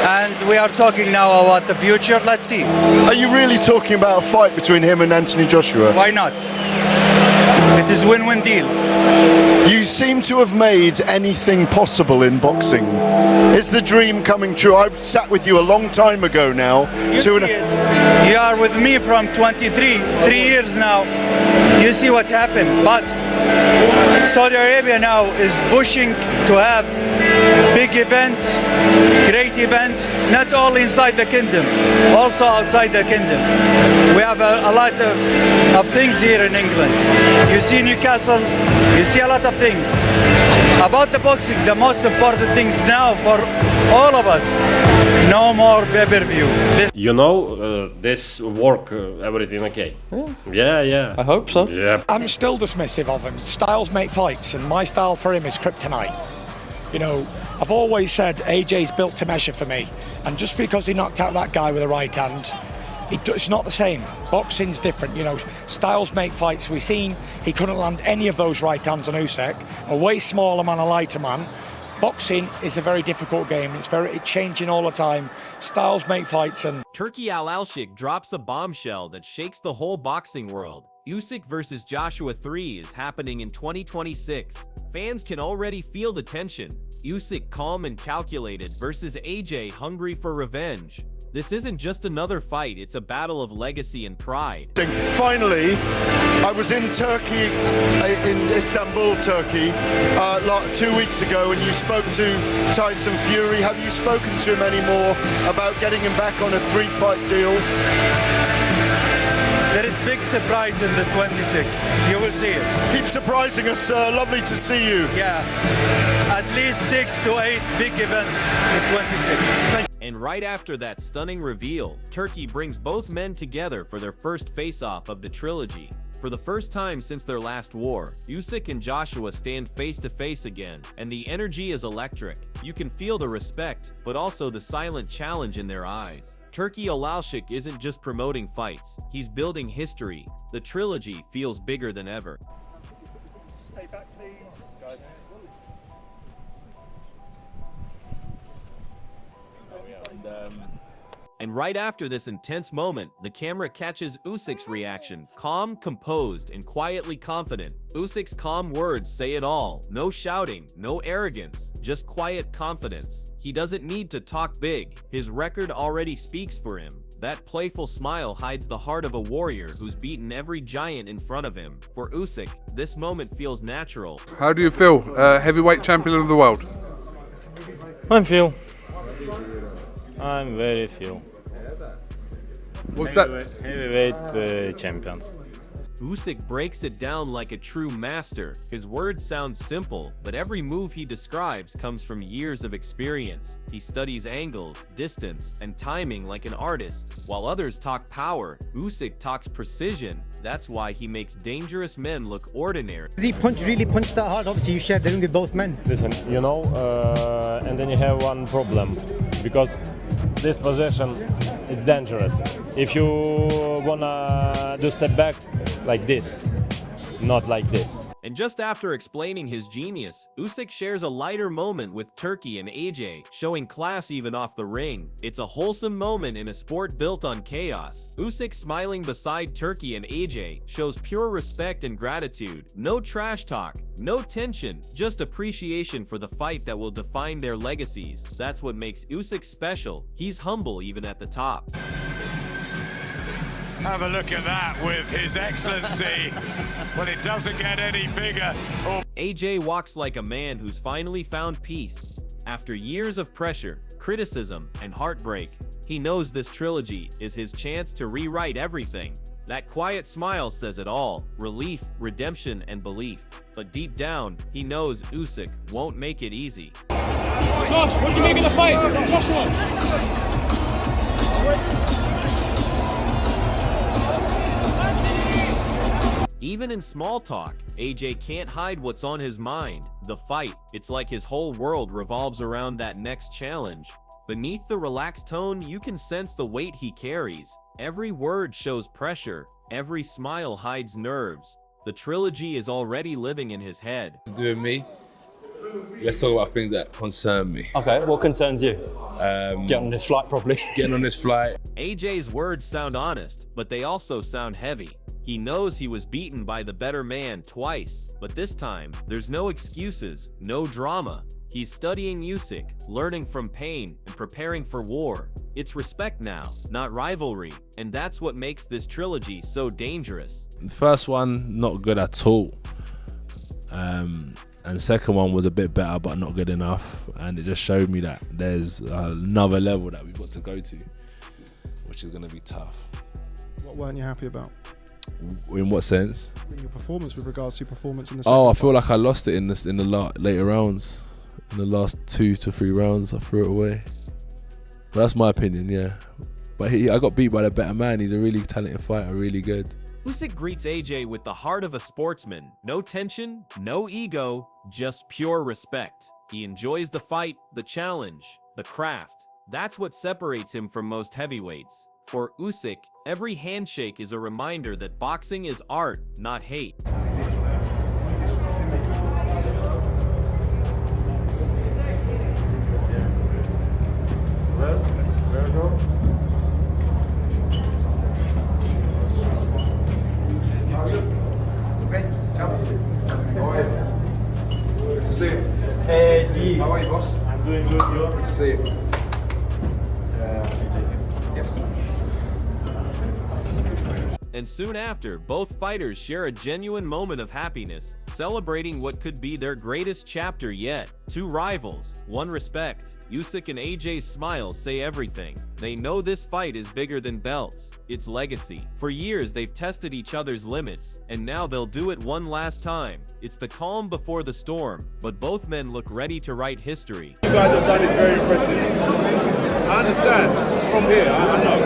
and we are talking now about the future. Let's see. Are you really talking about a fight between him and Anthony Joshua? Why not? It is win-win deal. You seem to have made anything possible in boxing. Is the dream coming true? I sat with you a long time ago now. You are with me from 3 years now. You see what happened. But Saudi Arabia now is pushing to have big event, great event, not only inside the kingdom, also outside the kingdom. We have a lot of things here in England. You see Newcastle, you see a lot of things. About the boxing, the most important things now for all of us, no more pay-per-view. You know, this work, everything okay? Yeah. I hope so. Yeah. I'm still dismissive of him. Styles make fights, and my style for him is kryptonite. You know, I've always said AJ's built to measure for me, and just because he knocked out that guy with a right hand, it's not the same. Boxing's different, you know. Styles make fights. We've seen he couldn't land any of those right hands on Usyk. A way smaller man, a lighter man. Boxing is a very difficult game. It's changing all the time. Styles make fights, and Turki Alalshikh drops a bombshell that shakes the whole boxing world. Usyk versus Joshua 3 is happening in 2026. Fans can already feel the tension. Usyk calm and calculated versus AJ hungry for revenge. This isn't just another fight, it's a battle of legacy and pride. Finally, I was in Turkey, in Istanbul, Turkey, 2 weeks ago, and you spoke to Tyson Fury. Have you spoken to him anymore about getting him back on a 3-fight deal? There is big surprise in the 26th. You will see it. Keep surprising us, sir. Lovely to see you. Yeah. At least 6 to 8 big events in 26. And right after that stunning reveal, Turkey brings both men together for their first face-off of the trilogy. For the first time since their last war, Usyk and Joshua stand face-to-face again, and the energy is electric. You can feel the respect, but also the silent challenge in their eyes. Turki Alalshikh isn't just promoting fights, he's building history. The trilogy feels bigger than ever. stay back, please. Guys. And right after this intense moment, the camera catches Usyk's reaction, calm, composed, and quietly confident. Usyk's calm words say it all. No shouting, no arrogance, just quiet confidence. He doesn't need to talk big. His record already speaks for him. That playful smile hides the heart of a warrior who's beaten every giant in front of him. For Usyk, this moment feels natural. How do you feel, heavyweight champion of the world? I'm very feel. What's that? Heavyweight champions. Usyk breaks it down like a true master. His words sound simple, but every move he describes comes from years of experience. He studies angles, distance, and timing like an artist. While others talk power, Usyk talks precision. That's why he makes dangerous men look ordinary. He really punched that hard? Obviously you shared the ring with both men. Listen, you know, and then you have one problem, because this position is dangerous. If you wanna do step back like this, not like this. And just after explaining his genius, Usyk shares a lighter moment with Turki and AJ, showing class even off the ring. It's a wholesome moment in a sport built on chaos. Usyk smiling beside Turki and AJ shows pure respect and gratitude. No trash talk, no tension, just appreciation for the fight that will define their legacies. That's what makes Usyk special. He's humble even at the top. Have a look at that with His Excellency. Well, it doesn't get any bigger. AJ walks like a man who's finally found peace. After years of pressure, criticism, and heartbreak, he knows this trilogy is his chance to rewrite everything. That quiet smile says it all: relief, redemption, and belief. But deep down, he knows Usyk won't make it easy. Josh, what do you make of the fight? Joshua! Even in small talk, AJ can't hide what's on his mind. The fight, it's like his whole world revolves around that next challenge. Beneath the relaxed tone, you can sense the weight he carries. Every word shows pressure, every smile hides nerves. The trilogy is already living in his head. Doing me, let's talk about things that concern me. Okay, what concerns you? Get on this flight properly. Getting on this flight. AJ's words sound honest, but they also sound heavy. He knows he was beaten by the better man twice, but this time, there's no excuses, no drama. He's studying Usyk, learning from pain, and preparing for war. It's respect now, not rivalry, and that's what makes this trilogy so dangerous. The first one, not good at all. And the second one was a bit better, but not good enough. And it just showed me that there's another level that we've got to go to, which is going to be tough. What weren't you happy about? In what sense? In your performance, with regards to your performance in the second I fight. feel like I lost it in the later rounds. In the last 2 to 3 rounds, I threw it away. But that's my opinion, yeah. But I got beat by the better man. He's a really talented fighter, really good. Usyk greets AJ with the heart of a sportsman. No tension, no ego, just pure respect. He enjoys the fight, the challenge, the craft. That's what separates him from most heavyweights. For Usyk, every handshake is a reminder that boxing is art, not hate. Hey, how are you, boss? I'm doing good. You? Good to see you. And soon after, both fighters share a genuine moment of happiness, celebrating what could be their greatest chapter yet. Two rivals, one respect. Usyk and AJ's smiles say everything. They know this fight is bigger than belts. It's legacy. For years, they've tested each other's limits, and now they'll do it one last time. It's the calm before the storm, but both men look ready to write history. You guys have done it very impressive. I understand from here, I know.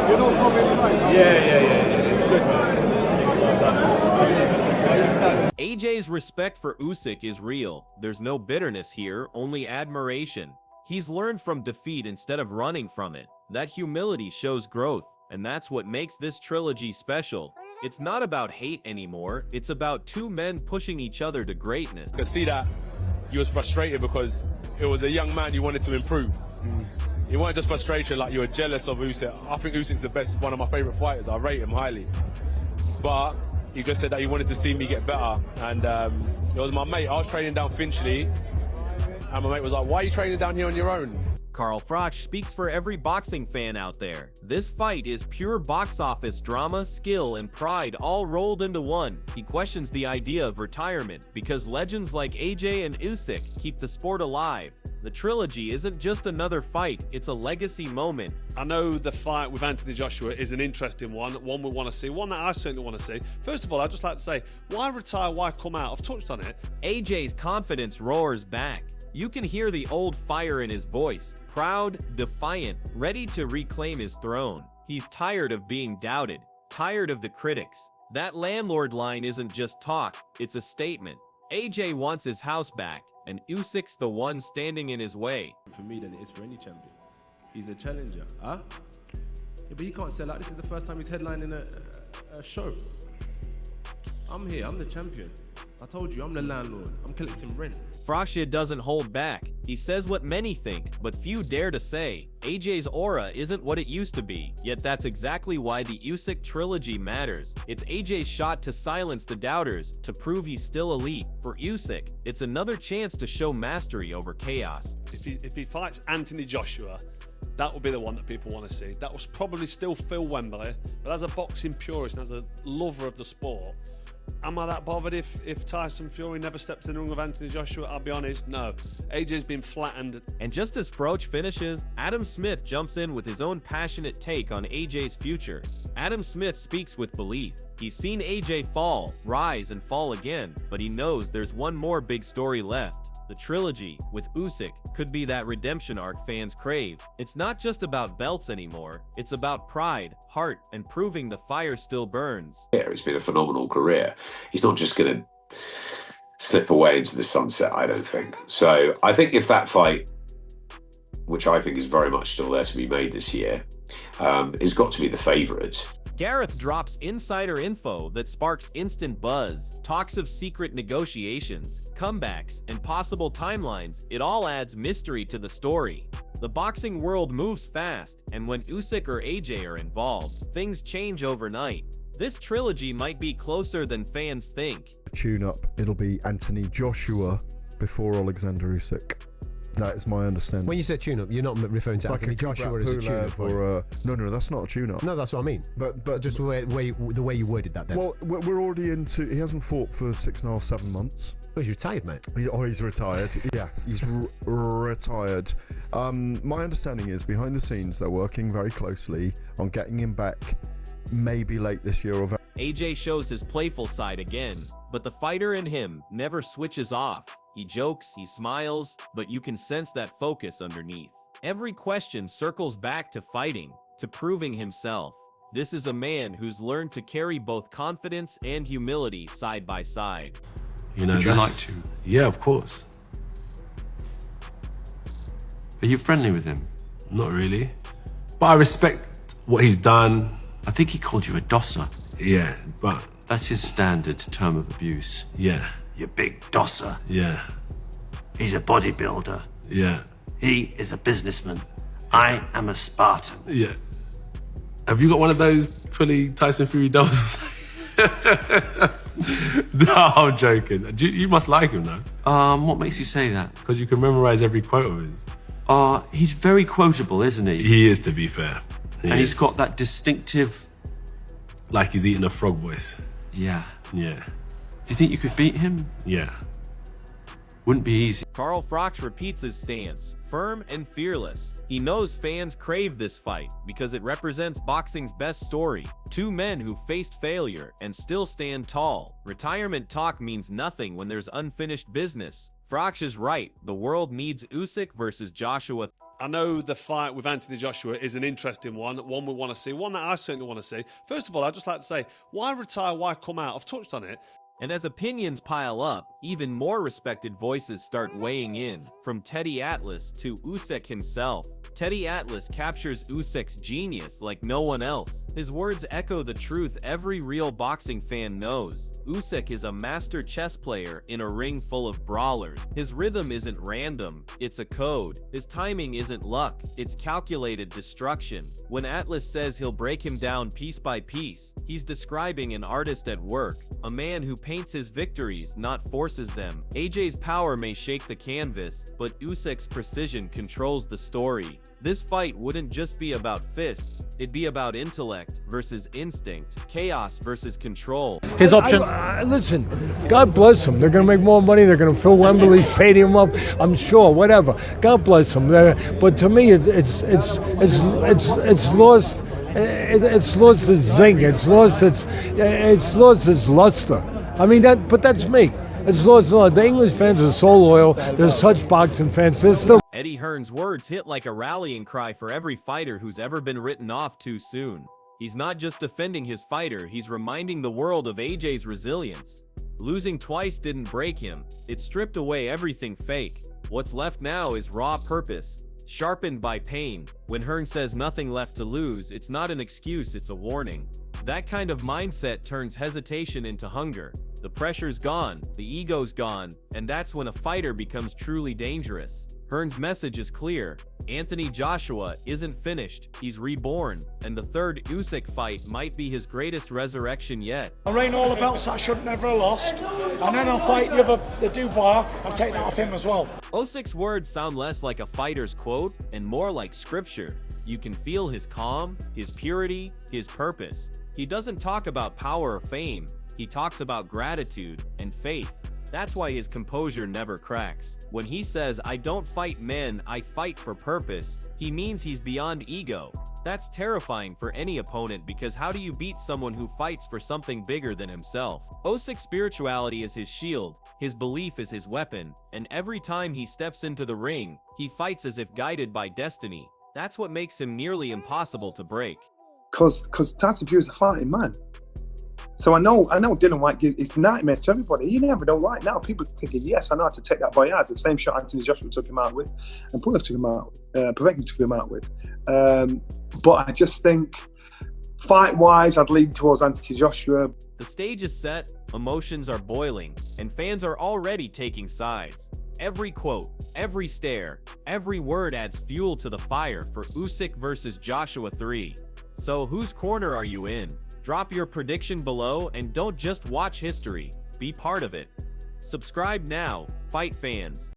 You're not from inside? Yeah. It's good, man. AJ's respect for Usyk is real. There's no bitterness here, only admiration. He's learned from defeat instead of running from it. That humility shows growth, and that's what makes this trilogy special. It's not about hate anymore, it's about two men pushing each other to greatness. I could see that you was frustrated because it was a young man you wanted to improve. You weren't just frustration like you were jealous of Usyk. I think Usyk's the best, one of my favourite fighters. I rate him highly. But you just said that you wanted to see me get better. And it was my mate. I was training down Finchley. And my mate was like, why are you training down here on your own? Carl Froch speaks for every boxing fan out there. This fight is pure box office drama, skill, and pride all rolled into one. He questions the idea of retirement because legends like AJ and Usyk keep the sport alive. The trilogy isn't just another fight, it's a legacy moment. I know the fight with Anthony Joshua is an interesting one we want to see, one that I certainly want to see. First of all, I'd just like to say, why retire, why come out? I've touched on it. AJ's confidence roars back. You can hear the old fire in his voice, proud, defiant, ready to reclaim his throne. He's tired of being doubted, tired of the critics. That landlord line isn't just talk, it's a statement. AJ wants his house back, and Usyk's the one standing in his way. For me, than it is for any champion. He's a challenger, huh? Yeah, but he can't say like this is the first time he's headlining a show. I'm here, I'm the champion. I told you, I'm the landlord. I'm collecting rent. Froch doesn't hold back. He says what many think, but few dare to say. AJ's aura isn't what it used to be, yet that's exactly why the Usyk trilogy matters. It's AJ's shot to silence the doubters, to prove he's still elite. For Usyk, it's another chance to show mastery over chaos. If he fights Anthony Joshua, that will be the one that people want to see. That was probably still Phil Wembley, but as a boxing purist and as a lover of the sport, am I that bothered if Tyson Fury never steps in the ring with Anthony Joshua? I'll be honest, no. AJ's been flattened. And just as Froch finishes, Adam Smith jumps in with his own passionate take on AJ's future. Adam Smith speaks with belief. He's seen AJ fall, rise, and fall again, but he knows there's one more big story left. The trilogy, with Usyk, could be that redemption arc fans crave. It's not just about belts anymore, it's about pride, heart, and proving the fire still burns. It's been a phenomenal career. He's not just going to slip away into the sunset, I don't think. So I think if that fight, which I think is very much still there to be made this year, is got to be the favourite, Gareth drops insider info that sparks instant buzz, talks of secret negotiations, comebacks, and possible timelines. It all adds mystery to the story. The boxing world moves fast, and when Usyk or AJ are involved, things change overnight. This trilogy might be closer than fans think. Tune-up, it'll be Anthony Joshua before Oleksandr Usyk. That is my understanding. When you say tune-up, you're not referring to like Anthony Joshua as a tune-up? No, that's not a tune-up. No, that's what I mean. But just the way you worded that then. Well, we're already into... He hasn't fought for 6.5, 7 months. Oh, he's retired, mate. He's retired. Yeah, he's retired. My understanding is, behind the scenes, they're working very closely on getting him back maybe late this year or... AJ shows his playful side again, but the fighter in him never switches off. He jokes, he smiles, but you can sense that focus underneath. Every question circles back to fighting, to proving himself. This is a man who's learned to carry both confidence and humility side by side. You know, would you like to? Yeah, of course. Are you friendly with him? Not really. But I respect what he's done. I think he called you a dosser. Yeah, but... That's his standard term of abuse. Yeah. You big dosser. Yeah. He's a bodybuilder. Yeah. He is a businessman. I am a Spartan. Yeah. Have you got one of those fully Tyson Fury dolls? No, I'm joking. You must like him though. What makes you say that? Because you can memorize every quote of his. He's very quotable, isn't he? He is, to be fair. He's got that distinctive... Like he's eating a frog voice. Yeah. Yeah. Do you think you could beat him? Yeah. Wouldn't be easy. Carl Froch repeats his stance, firm and fearless. He knows fans crave this fight because it represents boxing's best story. Two men who faced failure and still stand tall. Retirement talk means nothing when there's unfinished business. Froch is right. The world needs Usyk versus Joshua. I know the fight with Anthony Joshua is an interesting one we want to see, one that I certainly want to see. First of all, I'd just like to say, why retire, why come out? I've touched on it. And as opinions pile up, even more respected voices start weighing in, from Teddy Atlas to Usyk himself. Teddy Atlas captures Usyk's genius like no one else. His words echo the truth every real boxing fan knows. Usyk is a master chess player in a ring full of brawlers. His rhythm isn't random, it's a code. His timing isn't luck, it's calculated destruction. When Atlas says he'll break him down piece by piece, he's describing an artist at work, a man who paints his victories, not forces them. AJ's power may shake the canvas, but Usyk's precision controls the story. This fight wouldn't just be about fists, it'd be about intellect versus instinct, chaos versus control. His option. Listen, God bless them. They're going to make more money. They're going to fill Wembley Stadium up. I'm sure. Whatever. God bless them. But to me, it's lost. It's lost its zing. It's lost its luster. I mean that. But that's me. It's lost. The English fans are so loyal. They're such boxing fans. They're still. Eddie Hearn's words hit like a rallying cry for every fighter who's ever been written off too soon. He's not just defending his fighter, he's reminding the world of AJ's resilience. Losing twice didn't break him, it stripped away everything fake. What's left now is raw purpose, sharpened by pain. When Hearn says nothing left to lose, it's not an excuse, it's a warning. That kind of mindset turns hesitation into hunger. The pressure's gone, the ego's gone, and that's when a fighter becomes truly dangerous. Hearn's message is clear. Anthony Joshua isn't finished, he's reborn, and the third Usyk fight might be his greatest resurrection yet. I reign all the belts I should never have lost, and then I'll fight the Dubois and take that off him as well. Usyk's words sound less like a fighter's quote and more like scripture. You can feel his calm, his purity, his purpose. He doesn't talk about power or fame, he talks about gratitude and faith. That's why his composure never cracks. When he says, "I don't fight men, I fight for purpose," he means he's beyond ego. That's terrifying for any opponent because how do you beat someone who fights for something bigger than himself? Usyk's spirituality is his shield, his belief is his weapon, and every time he steps into the ring, he fights as if guided by destiny. That's what makes him nearly impossible to break. Because Tyson Fury is a fighting man. So I know Dylan White it's nightmares to everybody. You never know. Right now, people are thinking, yes, I know how to take that boy out. It's the same shot Anthony Joshua took him out with, and Pulev took him out, Povetkin took him out with. But I just think Fight-wise, I'd lean towards Anthony Joshua. The stage is set, emotions are boiling, and fans are already taking sides. Every quote, every stare, every word adds fuel to the fire for Usyk versus Joshua 3. So whose corner are you in? Drop your prediction below and don't just watch history, be part of it. Subscribe now, fight fans.